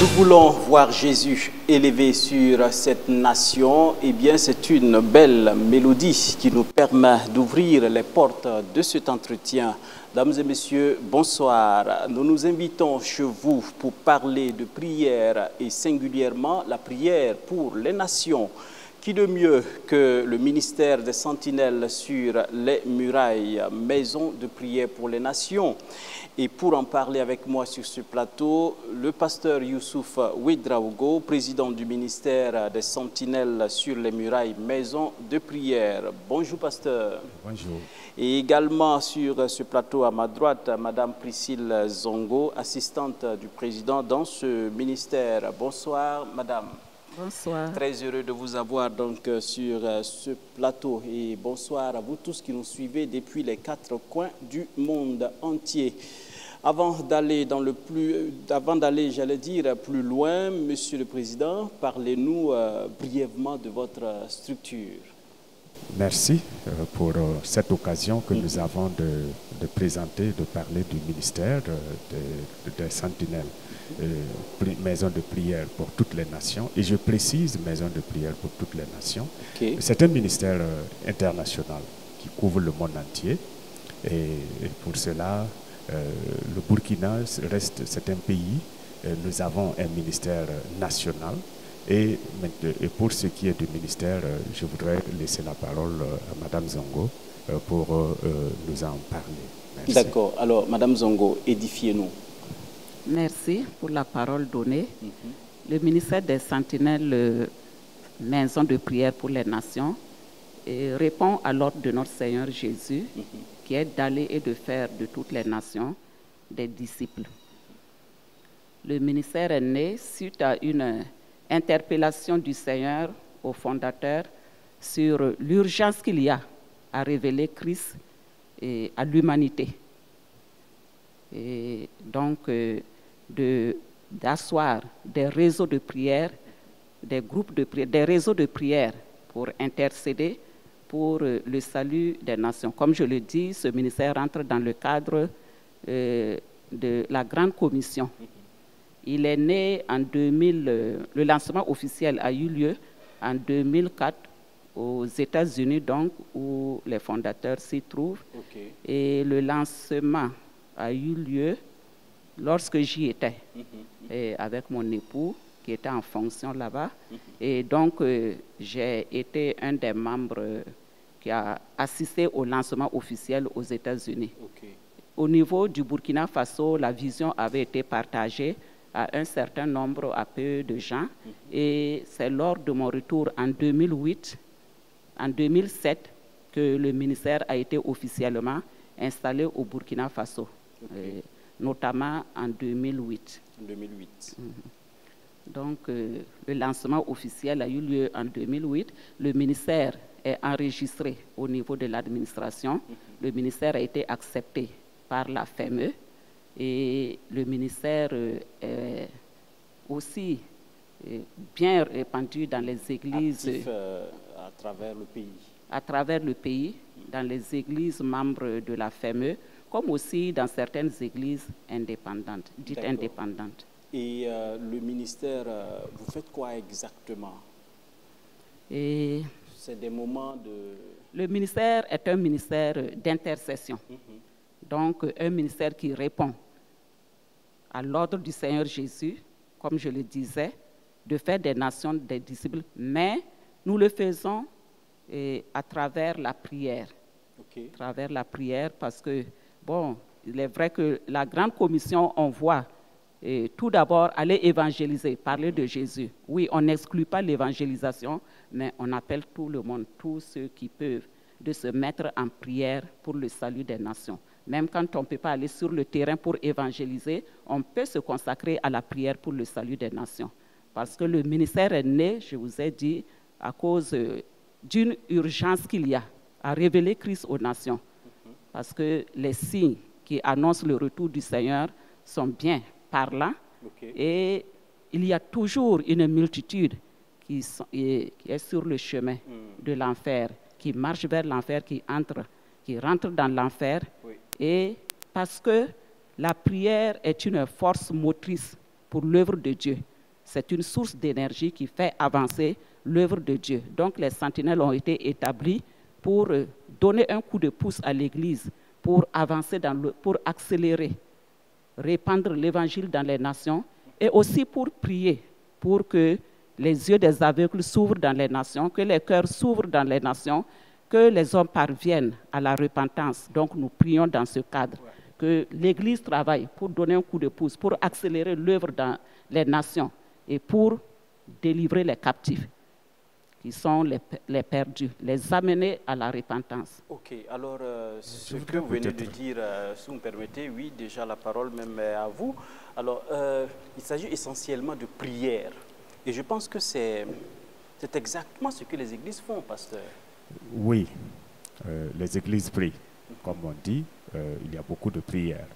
Nous voulons voir Jésus élevé sur cette nation. Eh bien, c'est une belle mélodie qui nous permet d'ouvrir les portes de cet entretien. Dames et messieurs, bonsoir. Nous nous invitons chez vous pour parler de prière et singulièrement la prière pour les nations. Qui de mieux que le ministère des Sentinelles sur les murailles, maison de prière pour les nations. Et pour en parler avec moi sur ce plateau, le pasteur Youssouf Ouedraogo, président du ministère des Sentinelles sur les murailles, maison de prière. Bonjour pasteur. Bonjour. Et également sur ce plateau à ma droite, madame Priscille Zongo, assistante du président dans ce ministère. Bonsoir madame. Bonsoir. Très heureux de vous avoir donc sur ce plateau et bonsoir à vous tous qui nous suivez depuis les 4 coins du monde entier. Avant d'aller j'allais dire plus loin, Monsieur le Président, parlez-nous brièvement de votre structure. Merci pour cette occasion que nous avons de présenter, de parler du ministère des Sentinelles. Maison de prière pour toutes les nations, et je précise maison de prière pour toutes les nations. Okay. C'est un ministère international qui couvre le monde entier, et pour cela le Burkina c'est un pays, nous avons un ministère national, et pour ce qui est du ministère, je voudrais laisser la parole à madame Zongo pour nous en parler. D'accord, alors madame Zongo, édifiez-nous. Merci pour la parole donnée. Le ministère des Sentinelles, maison de prière pour les nations, répond à l'ordre de notre Seigneur Jésus, qui est d'aller et de faire de toutes les nations des disciples. Le ministère est né suite à une interpellation du Seigneur au fondateur sur l'urgence qu'il y a à révéler Christ à l'humanité. Et donc, d'asseoir des réseaux de prière, des groupes de prière, des réseaux de prière pour intercéder pour le salut des nations. Comme je le dis, ce ministère rentre dans le cadre de la Grande Commission. Il est né en 2000, le lancement officiel a eu lieu en 2004 aux États-Unis, donc, où les fondateurs s'y trouvent. Okay. Et le lancement a eu lieu lorsque j'y étais, avec mon époux qui était en fonction là-bas. Et donc, j'ai été un des membres qui a assisté au lancement officiel aux États-Unis. Okay. Au niveau du Burkina Faso, la vision avait été partagée à un certain nombre, à peu de gens. Et c'est lors de mon retour en 2008, en 2007, que le ministère a été officiellement installé au Burkina Faso. Okay. Notamment en 2008. Donc, le lancement officiel a eu lieu en 2008. Le ministère est enregistré au niveau de l'administration. Le ministère a été accepté par la FME et le ministère est aussi bien répandu dans les églises. Actif, à travers le pays. À travers le pays, dans les églises membres de la FME, comme aussi dans certaines églises indépendantes, dites indépendantes. Et le ministère, vous faites quoi exactement? C'est des moments de... Le ministère est un ministère d'intercession. Donc, un ministère qui répond à l'ordre du Seigneur Jésus, comme je le disais, de faire des nations des disciples, mais nous le faisons à travers la prière. Okay. À travers la prière, parce que bon, il est vrai que la Grande Commission, on voit tout d'abord aller évangéliser, parler de Jésus. Oui, on n'exclut pas l'évangélisation, mais on appelle tout le monde, tous ceux qui peuvent, de se mettre en prière pour le salut des nations. Même quand on ne peut pas aller sur le terrain pour évangéliser, on peut se consacrer à la prière pour le salut des nations. Parce que le ministère est né, je vous ai dit, à cause d'une urgence qu'il y a à révéler Christ aux nations. Parce que les signes qui annoncent le retour du Seigneur sont bien parlants. Okay. Et il y a toujours une multitude qui est sur le chemin de l'enfer, qui marche vers l'enfer, qui rentre dans l'enfer. Oui. Et parce que la prière est une force motrice pour l'œuvre de Dieu. c'est une source d'énergie qui fait avancer l'œuvre de Dieu. Donc les sentinelles ont été établies pour donner un coup de pouce à l'Église, pour avancer, pour accélérer, répandre l'Évangile dans les nations et aussi pour prier, pour que les yeux des aveugles s'ouvrent dans les nations, que les cœurs s'ouvrent dans les nations, que les hommes parviennent à la repentance. Donc nous prions dans ce cadre, que l'Église travaille pour donner un coup de pouce, pour accélérer l'œuvre dans les nations et pour délivrer les captifs, qui sont les perdus, les amener à la repentance. Ok, alors ce que vous venez de dire, si vous me permettez, oui, déjà la parole même est à vous. Alors, il s'agit essentiellement de prière. Et je pense que c'est exactement ce que les églises font, pasteur. Oui, les églises prient. Comme on dit, il y a beaucoup de prières.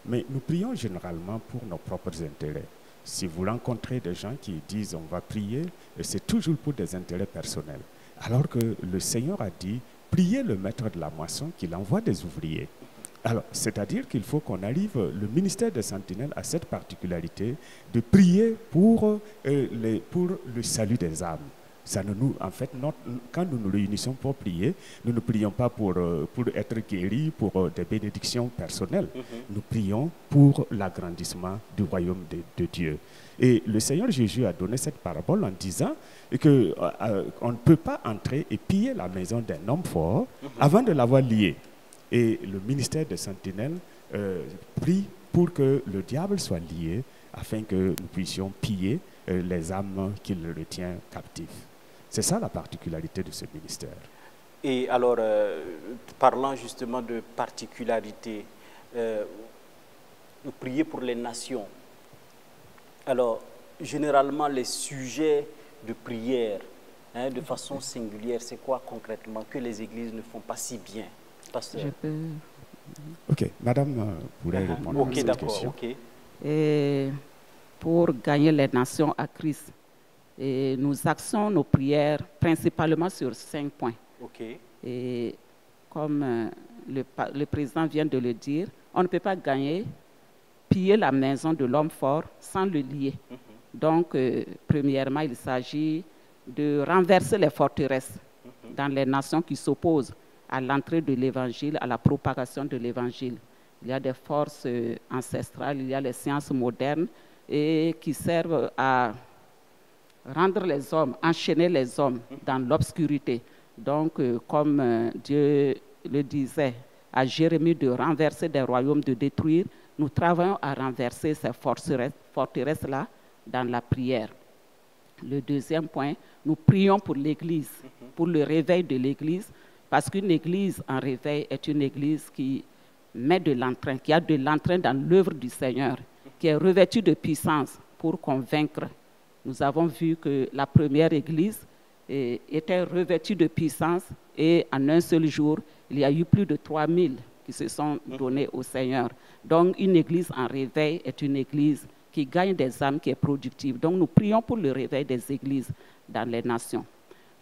Mais nous prions généralement pour nos propres intérêts. Si vous rencontrez des gens qui disent on va prier, c'est toujours pour des intérêts personnels. Alors que le Seigneur a dit, priez le maître de la moisson qu'il envoie des ouvriers. Alors, c'est-à-dire qu'il faut qu'on arrive, le ministère des Sentinelles a cette particularité de prier pour le salut des âmes. Ça ne nous, en fait, quand nous nous réunissons pour prier, nous ne prions pas pour être guéris, pour des bénédictions personnelles. Nous prions pour l'agrandissement du royaume de Dieu. Et le Seigneur Jésus a donné cette parabole en disant qu'on ne peut pas entrer et piller la maison d'un homme fort avant de l'avoir lié. Et le ministère des Sentinelles prie pour que le diable soit lié afin que nous puissions piller les âmes qu'il retient captives. C'est ça la particularité de ce ministère. Et alors, parlant justement de particularité, nous prions pour les nations. Alors, généralement, les sujets de prière, de façon singulière, c'est quoi concrètement que les églises ne font pas si bien, pasteur? Je peux... Ok, madame pourrait répondre à cette question. Ok, d'accord, ok. Et pour gagner les nations à Christ, et nous axons nos prières principalement sur 5 points. Okay. Et comme le président vient de le dire, on ne peut pas gagner, piller la maison de l'homme fort sans le lier. Donc, premièrement, il s'agit de renverser les forteresses dans les nations qui s'opposent à l'entrée de l'Évangile, à la propagation de l'Évangile. Il y a des forces ancestrales, il y a les sciences modernes et qui servent à rendre les hommes, enchaîner les hommes dans l'obscurité. Donc, comme Dieu le disait à Jérémie de renverser des royaumes, de détruire, nous travaillons à renverser ces forteresses-là dans la prière. Le deuxième point, nous prions pour l'Église, pour le réveil de l'Église, parce qu'une Église en réveil est une Église qui met de l'entrain, qui a de l'entrain dans l'œuvre du Seigneur, qui est revêtue de puissance pour convaincre. Nous avons vu que la première Église était revêtue de puissance et en un seul jour, il y a eu plus de 3000 qui se sont donnés au Seigneur. Donc, une Église en réveil est une Église qui gagne des âmes, qui est productive. Donc, nous prions pour le réveil des Églises dans les nations.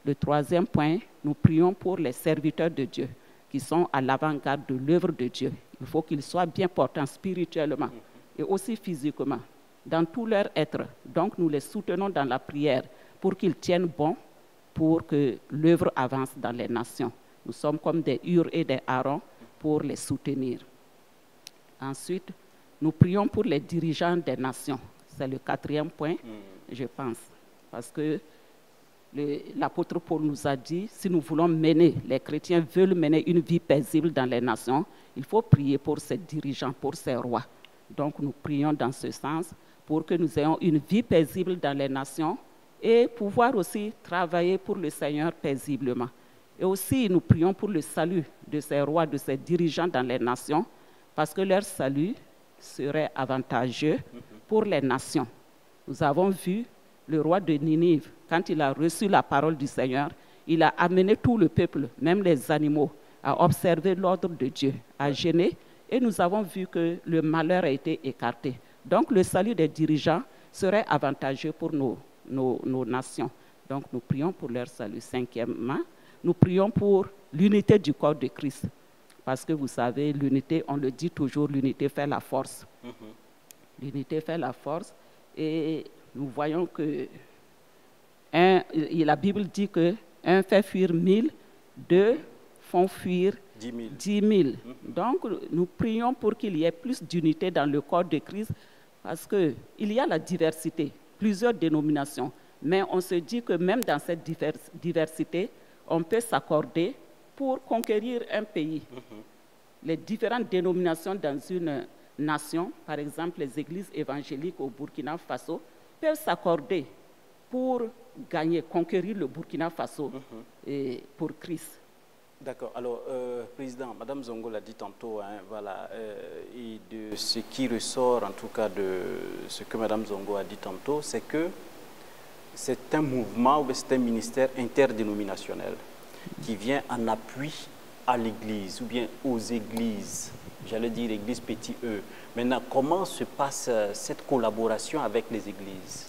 Le troisième point, nous prions pour les serviteurs de Dieu qui sont à l'avant-garde de l'œuvre de Dieu. Il faut qu'ils soient bien portants spirituellement et aussi physiquement, dans tout leur être. Donc, nous les soutenons dans la prière pour qu'ils tiennent bon, pour que l'œuvre avance dans les nations. Nous sommes comme des Hur et des Aaron pour les soutenir. Ensuite, nous prions pour les dirigeants des nations. C'est le quatrième point, je pense. Parce que l'apôtre Paul nous a dit, si nous voulons mener, les chrétiens veulent mener une vie paisible dans les nations, il faut prier pour ces dirigeants, pour ces rois. Donc nous prions dans ce sens pour que nous ayons une vie paisible dans les nations et pouvoir aussi travailler pour le Seigneur paisiblement. Et aussi nous prions pour le salut de ces rois, de ces dirigeants dans les nations, parce que leur salut serait avantageux pour les nations. Nous avons vu le roi de Ninive, quand il a reçu la parole du Seigneur, il a amené tout le peuple, même les animaux, à observer l'ordre de Dieu, à gêner, et nous avons vu que le malheur a été écarté. Donc le salut des dirigeants serait avantageux pour nos nations. Donc nous prions pour leur salut. Cinquièmement, nous prions pour l'unité du corps de Christ. Parce que vous savez, l'unité, on le dit toujours, l'unité fait la force. L'unité fait la force. Et nous voyons que la Bible dit que un fait fuir 1000, deux font fuir 10 000. Donc, nous prions pour qu'il y ait plus d'unité dans le corps de Christ, parce qu'il y a la diversité, plusieurs dénominations. Mais on se dit que même dans cette diversité, on peut s'accorder pour conquérir un pays. Les différentes dénominations dans une nation, par exemple les églises évangéliques au Burkina Faso, peuvent s'accorder pour gagner, conquérir le Burkina Faso et pour Christ. D'accord. Alors, Président, Mme Zongo l'a dit tantôt, hein, voilà, et de ce qui ressort, en tout cas, de ce que Mme Zongo a dit tantôt, c'est que c'est un mouvement ou c'est un ministère interdénominationnel qui vient en appui à l'Église ou bien aux églises, j'allais dire l'Église petit E. Maintenant, comment se passe cette collaboration avec les églises?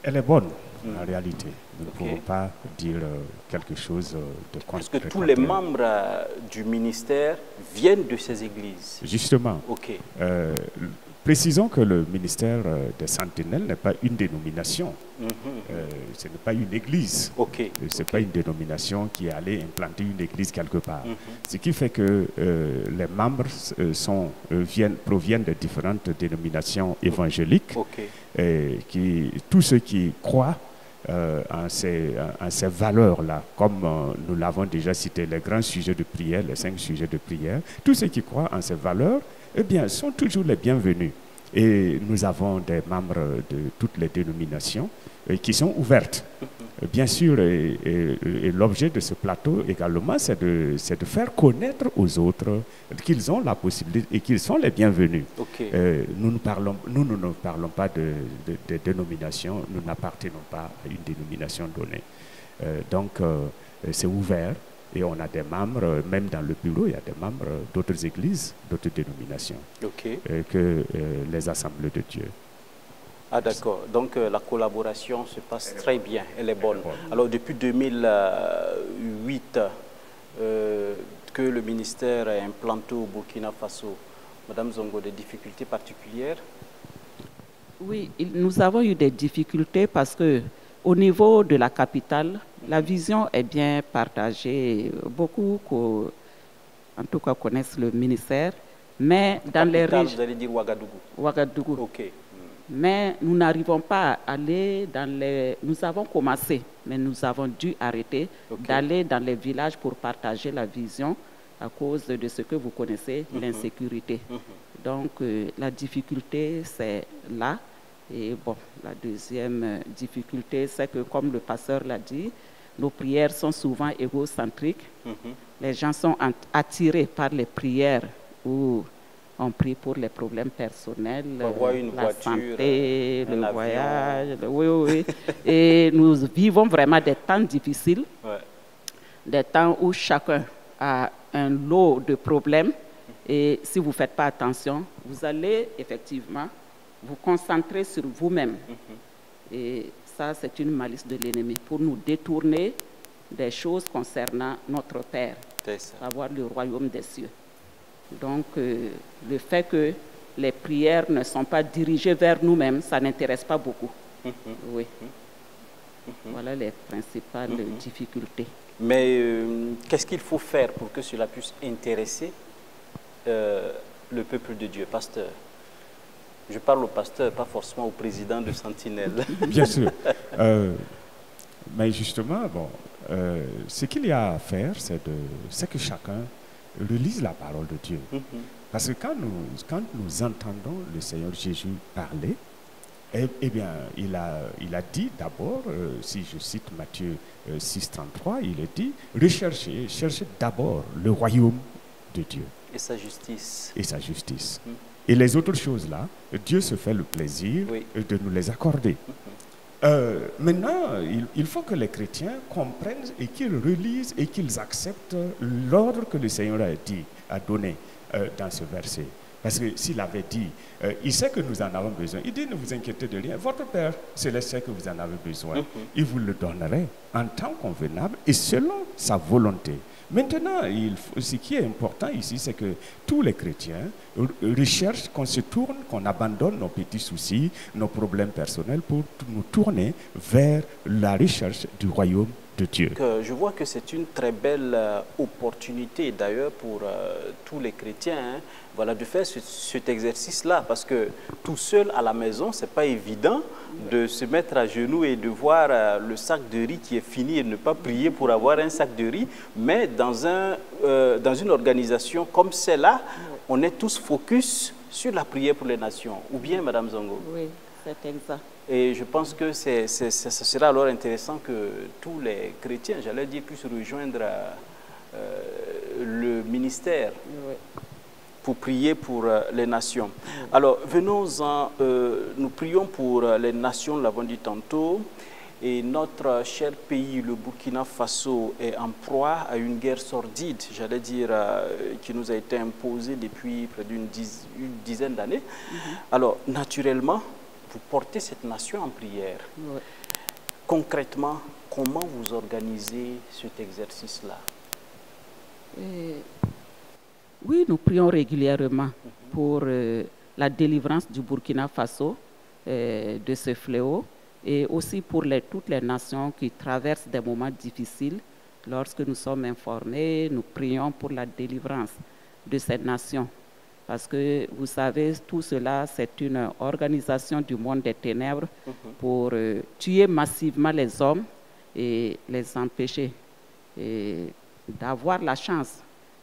Elle est bonne, en réalité. Nous ne pouvons pas dire quelque chose de contraire. Parce que tous les membres du ministère viennent de ces églises. Justement. Précisons que le ministère des Sentinelles n'est pas une dénomination. Ce n'est pas une église. Ce n'est pas une dénomination qui est allée implanter une église quelque part. Ce qui fait que les membres proviennent de différentes dénominations évangéliques. Tous ceux qui croient en ces valeurs-là, comme nous l'avons déjà cité, les grands sujets de prière, les 5 sujets de prière, tous ceux qui croient en ces valeurs, eh bien, sont toujours les bienvenus. Et nous avons des membres de toutes les dénominations qui sont ouvertes. Bien sûr, et l'objet de ce plateau également, c'est de faire connaître aux autres qu'ils ont la possibilité et qu'ils sont les bienvenus. Nous ne parlons pas de dénomination, nous n'appartenons pas à une dénomination donnée. Donc, c'est ouvert. Et on a des membres, même dans le bureau, il y a des membres d'autres églises, d'autres dénominations, que les assemblées de Dieu. Ah d'accord, donc la collaboration se passe très bien, elle est bonne. Alors depuis 2008 que le ministère est implanté au Burkina Faso, Madame Zongo, des difficultés particulières? Oui, nous avons eu des difficultés parce que au niveau de la capitale, la vision est bien partagée. Beaucoup, en tout cas, connaissent le ministère, mais dans les régions... Vous allez dire Ouagadougou. Ouagadougou. Mais nous n'arrivons pas à aller dans les... Nous avons commencé, mais nous avons dû arrêter d'aller dans les villages pour partager la vision à cause de ce que vous connaissez, l'insécurité. Donc, la difficulté, c'est là. Et bon, la deuxième difficulté, c'est que, comme le pasteur l'a dit, nos prières sont souvent égocentriques. Les gens sont attirés par les prières où on prie pour les problèmes personnels, la santé, le voyage. Oui. Et nous vivons vraiment des temps difficiles, des temps où chacun a un lot de problèmes. Et si vous ne faites pas attention, vous allez effectivement vous concentrer sur vous-même. Et ça, c'est une malice de l'ennemi pour nous détourner des choses concernant notre Père, savoir le royaume des cieux. Donc, le fait que les prières ne sont pas dirigées vers nous-mêmes, ça n'intéresse pas beaucoup. Oui. Voilà les principales difficultés. Mais qu'est-ce qu'il faut faire pour que cela puisse intéresser le peuple de Dieu, pasteur? Je parle au pasteur, pas forcément au président de Sentinelle. Bien sûr. Mais justement, bon, ce qu'il y a à faire, c'est que chacun relise la parole de Dieu. Parce que quand nous entendons le Seigneur Jésus parler, eh bien, il a dit d'abord, si je cite Matthieu 6,33, il a dit, cherchez d'abord le royaume de Dieu. Et sa justice. Et sa justice. Et les autres choses-là, Dieu se fait le plaisir de nous les accorder. Maintenant, il faut que les chrétiens comprennent et qu'ils relisent et qu'ils acceptent l'ordre que le Seigneur a donné dans ce verset. Parce que s'il avait dit, il sait que nous en avons besoin, il dit ne vous inquiétez de rien, votre Père céleste sait que vous en avez besoin, il vous le donnerait en temps convenable et selon sa volonté. Maintenant, ce qui est important ici, c'est que tous les chrétiens recherchent qu'on se tourne, qu'on abandonne nos petits soucis, nos problèmes personnels pour nous tourner vers la recherche du royaume de Dieu. Je vois que c'est une très belle opportunité d'ailleurs pour tous les chrétiens, hein, voilà, de faire cet exercice-là, parce que tout seul à la maison, c'est pas évident de se mettre à genoux et de voir le sac de riz qui est fini et ne pas prier pour avoir un sac de riz, mais dans une organisation comme celle-là, on est tous focus sur la prière pour les nations, ou bien Madame Zongo? Oui, c'est exact. Et je pense que ça sera alors intéressant que tous les chrétiens, j'allais dire, puissent rejoindre le ministère pour prier pour les nations. Alors, venons-en, nous prions pour les nations, nous l'avons dit tantôt, et notre cher pays, le Burkina Faso, est en proie à une guerre sordide, j'allais dire, qui nous a été imposée depuis près d'une dizaine d'années. Alors, naturellement, vous portez cette nation en prière. Concrètement, comment vous organisez cet exercice-là? Oui, nous prions régulièrement pour la délivrance du Burkina Faso de ce fléau et aussi pour toutes les nations qui traversent des moments difficiles. Lorsque nous sommes informés, nous prions pour la délivrance de ces nations. Parce que, vous savez, tout cela, c'est une organisation du monde des ténèbres pour tuer massivement les hommes et les empêcher d'avoir la chance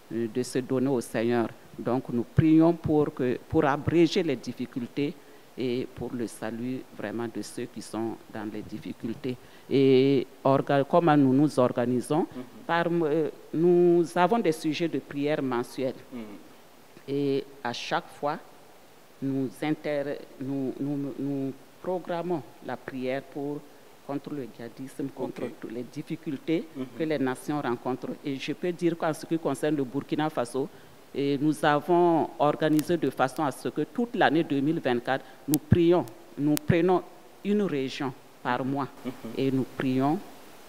de se donner au Seigneur. Donc, nous prions pour abréger les difficultés et pour le salut vraiment de ceux qui sont dans les difficultés. Et comment nous nous organisons? Nous avons des sujets de prière mensuels. Et à chaque fois, nous programmons la prière contre le djihadisme, contre toutes les difficultés que les nations rencontrent. Et je peux dire qu'en ce qui concerne le Burkina Faso, nous avons organisé de façon à ce que toute l'année 2024, nous prenons une région par mois et nous prions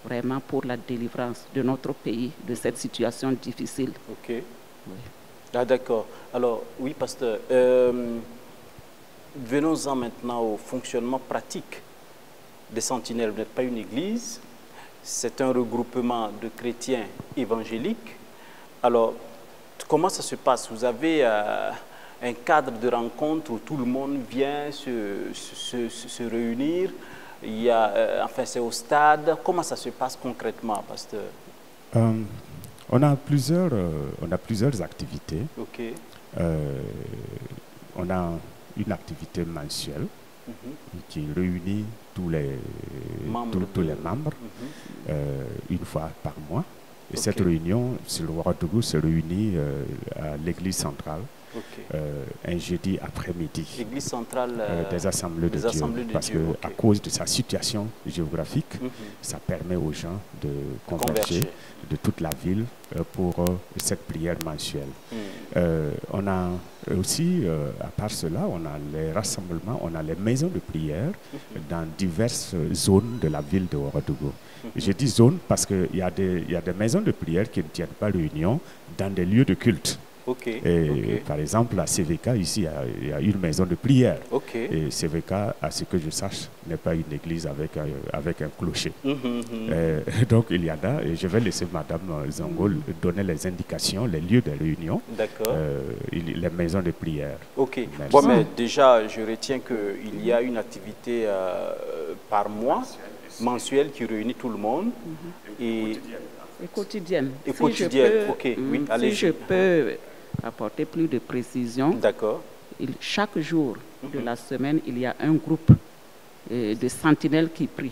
vraiment pour la délivrance de notre pays de cette situation difficile. Ok. Oui. Ah, d'accord. Alors, oui, pasteur, venons-en maintenant au fonctionnement pratique des Sentinelles. Vous n'êtes pas une église, c'est un regroupement de chrétiens évangéliques. Alors, comment ça se passe? Vous avez un cadre de rencontre où tout le monde vient se réunir. Il y a, enfin, c'est au stade. Comment ça se passe concrètement, pasteur? On a plusieurs activités. Okay. On a une activité mensuelle qui réunit tous les membres une fois par mois. Et cette réunion sur le Ouagadougou se réunit à l'église centrale un jeudi après-midi. L'église centrale des Assemblées de Dieu. Parce qu'à cause de sa situation géographique, ça permet aux gens de converger de toute la ville pour cette prière mensuelle. On a aussi, à part cela, on a les rassemblements, on a les maisons de prière dans diverses zones de la ville de Ouagadougou. Je dis zone parce qu'il y a des maisons de prière qui ne tiennent pas réunion dans des lieux de culte. Par exemple, à CVK, ici, il y a une maison de prière. Et CVK, à ce que je sache, n'est pas une église avec un clocher. Donc, il y en a, et je vais laisser Madame Zongo donner les indications, les lieux de réunion, les maisons de prière. Bon, mais déjà, je retiens qu'il y a une activité par mois, mensuelle, qui réunit tout le monde. Et quotidienne. Et quotidienne, oui, allez-y. Si je peux apporter plus de précision. D'accord. Chaque jour de la semaine, il y a un groupe de sentinelles qui prient.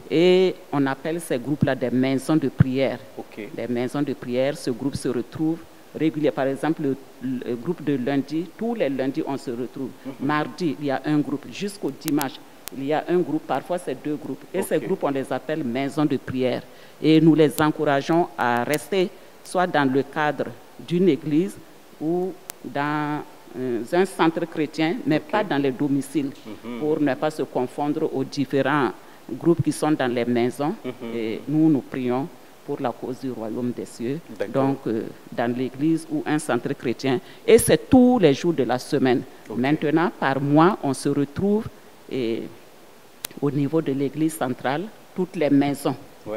Et on appelle ces groupes-là des maisons de prière. Des maisons de prière, ce groupe se retrouve régulièrement. Par exemple, le groupe de lundi, tous les lundis, on se retrouve. Mardi, il y a un groupe. Jusqu'au dimanche, il y a un groupe. Parfois, c'est deux groupes. Et ces groupes, on les appelle maisons de prière. Et nous les encourageons à rester soit dans le cadre d'une église ou dans un centre chrétien, mais pas dans les domiciles, pour ne pas se confondre aux différents groupes qui sont dans les maisons. Et nous prions pour la cause du royaume des cieux, donc dans l'église ou un centre chrétien. Et c'est tous les jours de la semaine. Maintenant, par mois, on se retrouve au niveau de l'église centrale, toutes les maisons,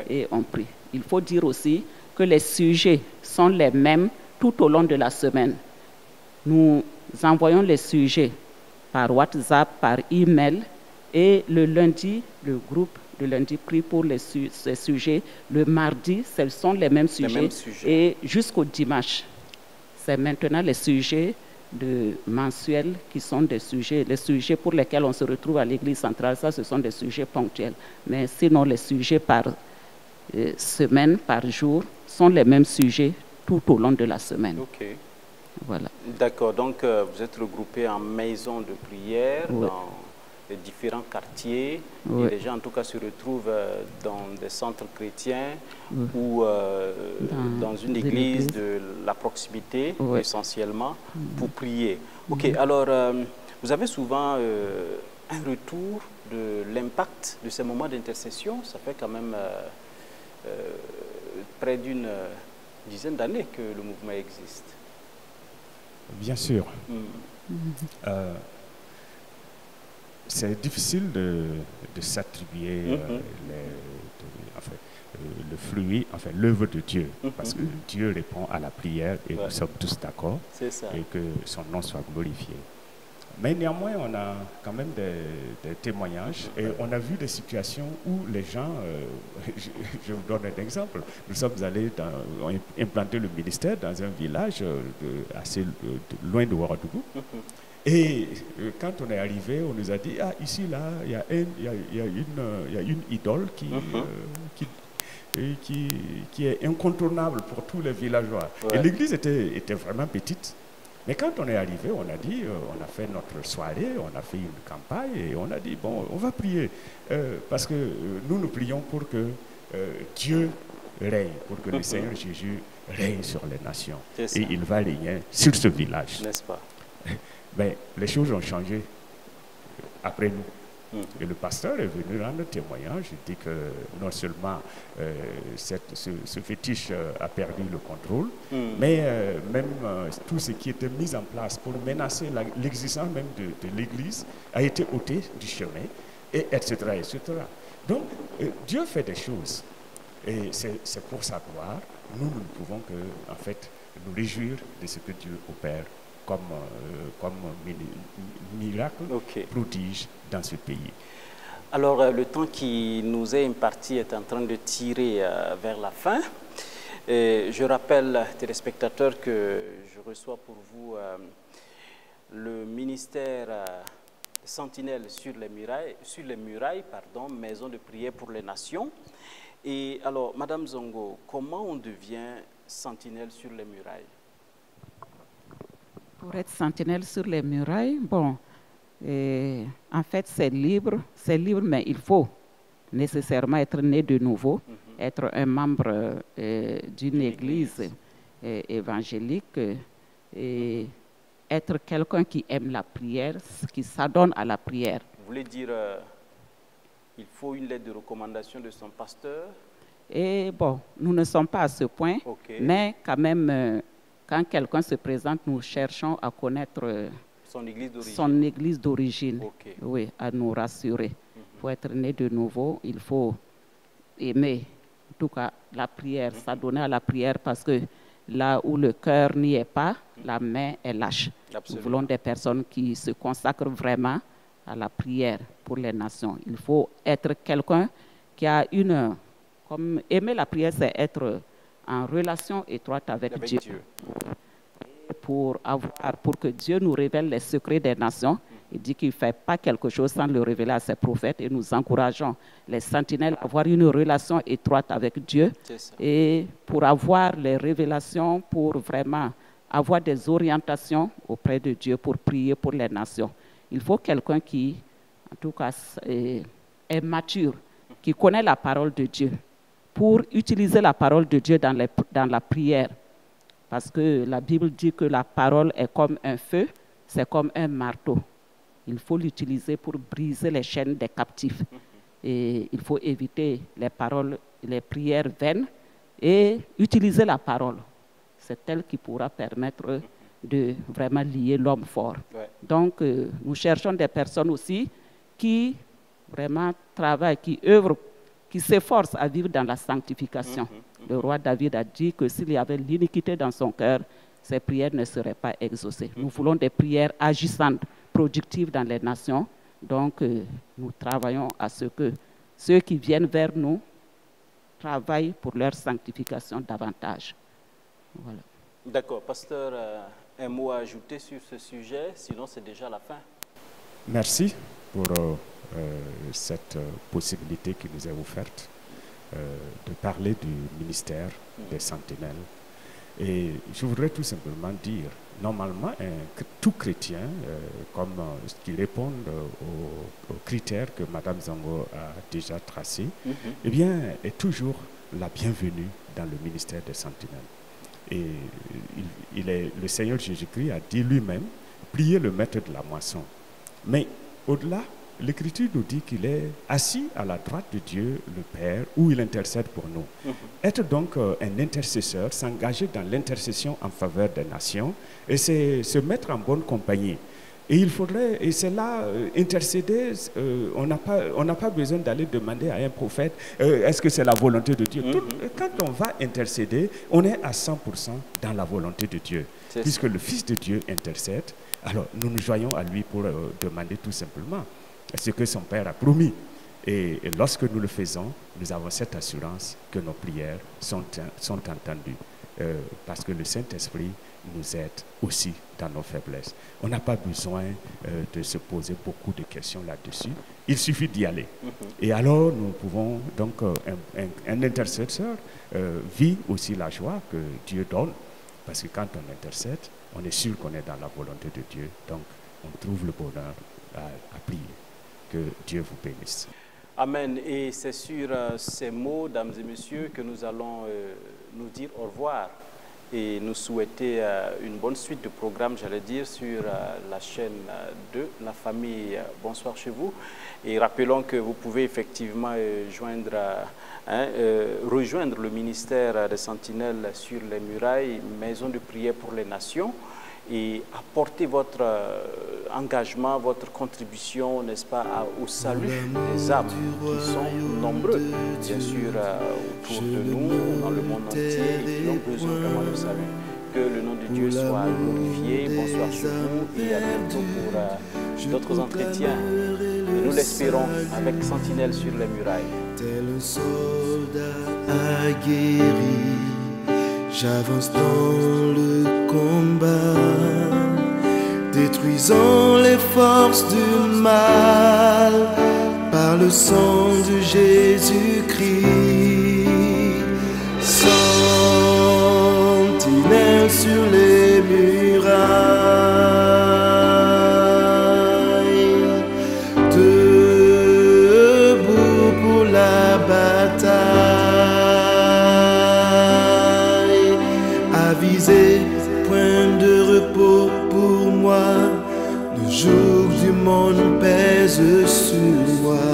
et on prie. Il faut dire aussi que les sujets sont les mêmes tout au long de la semaine. Nous envoyons les sujets par WhatsApp, par email, et le lundi, le groupe de lundi prie pour ces sujets. Le mardi, ce sont les mêmes sujets. Et jusqu'au dimanche, c'est maintenant les sujets mensuels qui sont des sujets, les sujets pour lesquels on se retrouve à l'église centrale. Ça, ce sont des sujets ponctuels. Mais sinon, les sujets par semaine, par jour, sont les mêmes sujets tout au long de la semaine. Ok. Voilà. D'accord, donc vous êtes regroupés en maisons de prière dans les différents quartiers. Et les gens en tout cas se retrouvent dans des centres chrétiens ou dans une église de la proximité essentiellement pour prier. Ok, alors vous avez souvent un retour de l'impact de ces moments d'intercession. Ça fait quand même près d'une dizaine d'années que le mouvement existe. Bien sûr. C'est difficile de s'attribuer le fruit, enfin l'œuvre de Dieu, parce que Dieu répond à la prière et nous sommes tous d'accord et que son nom soit glorifié. Mais néanmoins, on a quand même des témoignages et on a vu des situations où les gens, je vous donne un exemple, nous sommes allés implanter le ministère dans un village assez loin de Ouagadougou. Et quand on est arrivé, on nous a dit, ah, ici, là, il y a une idole qui est incontournable pour tous les villageois. Et l'église était vraiment petite. Mais quand on est arrivé, on a dit, on a fait notre soirée, on a fait une campagne et on a dit, bon, on va prier. Parce que nous prions pour que Dieu règne, pour que le Seigneur Jésus règne sur les nations. Et il va régner sur ce village. N'est-ce pas? Mais les choses ont changé après nous. Et le pasteur est venu rendre témoignage. Il dit que non seulement ce fétiche a perdu le contrôle, mais même tout ce qui était mis en place pour menacer l'existence même de l'Église a été ôté du chemin, et etc., etc. Donc, Dieu fait des choses. Et c'est pour sa gloire. Nous ne pouvons que, en fait, nous réjouir de ce que Dieu opère comme miracle, prodige dans ce pays. Alors, le temps qui nous est imparti est en train de tirer vers la fin. Et je rappelle, téléspectateurs, que je reçois pour vous le ministère Sentinelle sur les murailles, maison de prière pour les nations. Et alors, Madame Zongo, comment on devient sentinelle sur les murailles? Pour être sentinelle sur les murailles, bon, en fait, c'est libre, mais il faut nécessairement être né de nouveau, être un membre d'une église évangélique, et être quelqu'un qui aime la prière, qui s'adonne à la prière. Vous voulez dire, il faut une lettre de recommandation de son pasteur? Et bon, nous ne sommes pas à ce point, mais quand même, quand quelqu'un se présente, nous cherchons à connaître son église d'origine, oui, à nous rassurer. Pour être né de nouveau, il faut aimer, en tout cas, la prière, s'adonner à la prière, parce que là où le cœur n'y est pas, la main est lâche. Nous voulons des personnes qui se consacrent vraiment à la prière pour les nations. Il faut être quelqu'un qui a comme aimer la prière, c'est être en relation étroite avec Dieu. Pour que Dieu nous révèle les secrets des nations. Il dit qu'il ne fait pas quelque chose sans le révéler à ses prophètes, et nous encourageons les sentinelles à avoir une relation étroite avec Dieu, et pour avoir les révélations, pour vraiment avoir des orientations auprès de Dieu pour prier pour les nations. Il faut quelqu'un qui, en tout cas, est mature, qui connaît la parole de Dieu, pour utiliser la parole de Dieu dans la prière. Parce que la Bible dit que la parole est comme un feu, c'est comme un marteau. Il faut l'utiliser pour briser les chaînes des captifs. Et il faut éviter les paroles, les prières vaines et utiliser la parole. C'est elle qui pourra permettre de vraiment lier l'homme fort. Ouais. Donc, nous cherchons des personnes aussi qui vraiment travaillent, qui œuvrent, qui s'efforcent à vivre dans la sanctification. Le roi David a dit que s'il y avait l'iniquité dans son cœur, ses prières ne seraient pas exaucées. Nous voulons des prières agissantes, productives dans les nations. Donc, nous travaillons à ce que ceux qui viennent vers nous travaillent pour leur sanctification davantage. Voilà. D'accord. Pasteur, un mot à ajouter sur ce sujet, sinon c'est déjà la fin. Merci pour cette possibilité qui nous est offerte de parler du ministère des Sentinelles. Et je voudrais tout simplement dire, normalement, tout chrétien, comme qui répond aux critères que Mme Zango a déjà tracés, eh bien, est toujours la bienvenue dans le ministère des Sentinelles. Et le Seigneur Jésus-Christ a dit lui-même, priez le maître de la moisson. Mais au-delà, l'Écriture nous dit qu'il est assis à la droite de Dieu, le Père, où il intercède pour nous. Être donc un intercesseur, s'engager dans l'intercession en faveur des nations, et c'est se mettre en bonne compagnie. Et il faudrait, et c'est là, intercéder, on n'a pas besoin d'aller demander à un prophète, est-ce que c'est la volonté de Dieu? Quand on va intercéder, on est à 100% dans la volonté de Dieu. Puisque le Fils de Dieu intercède, alors nous nous joignons à lui pour demander tout simplement ce que son Père a promis. Et lorsque nous le faisons, nous avons cette assurance que nos prières sont entendues. Parce que le Saint-Esprit nous aide aussi dans nos faiblesses. On n'a pas besoin de se poser beaucoup de questions là-dessus. Il suffit d'y aller. Et alors, nous pouvons, donc, un intercesseur vit aussi la joie que Dieu donne. Parce que quand on intercède, on est sûr qu'on est dans la volonté de Dieu. Donc, on trouve le bonheur à prier. Que Dieu vous bénisse. Amen. Et c'est sur ces mots, dames et messieurs, que nous allons nous dire au revoir et nous souhaiter une bonne suite de programme, j'allais dire, sur la chaîne de la famille Bonsoir chez vous. Et rappelons que vous pouvez effectivement rejoindre le ministère des Sentinelles sur les murailles, maison de prière pour les nations, et apporter votre engagement, votre contribution, n'est-ce pas, au salut des âmes qui sont nombreux, bien sûr, autour de nous, dans le monde entier, et qui ont besoin vraiment de salut. Que le nom de Dieu soit glorifié. Bonsoir chez vous et à bientôt pour d'autres entretiens. Et nous l'espérons avec Sentinelle sur les murailles. Tel un soldat aguerri, j'avance dans le combat, détruisant les forces du mal par le sang de Jésus-Christ. Sentinelle sur les murailles, debout pour la bataille, avisé, point de repos pour moi, le joug du monde pèse sur moi.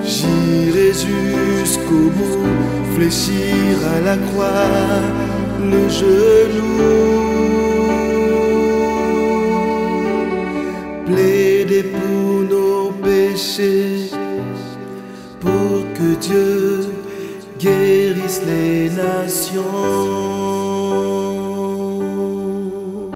J'irai jusqu'au bout, fléchir à la croix, le genou, plaider pour nos péchés, pour que Dieu guérisse les nations.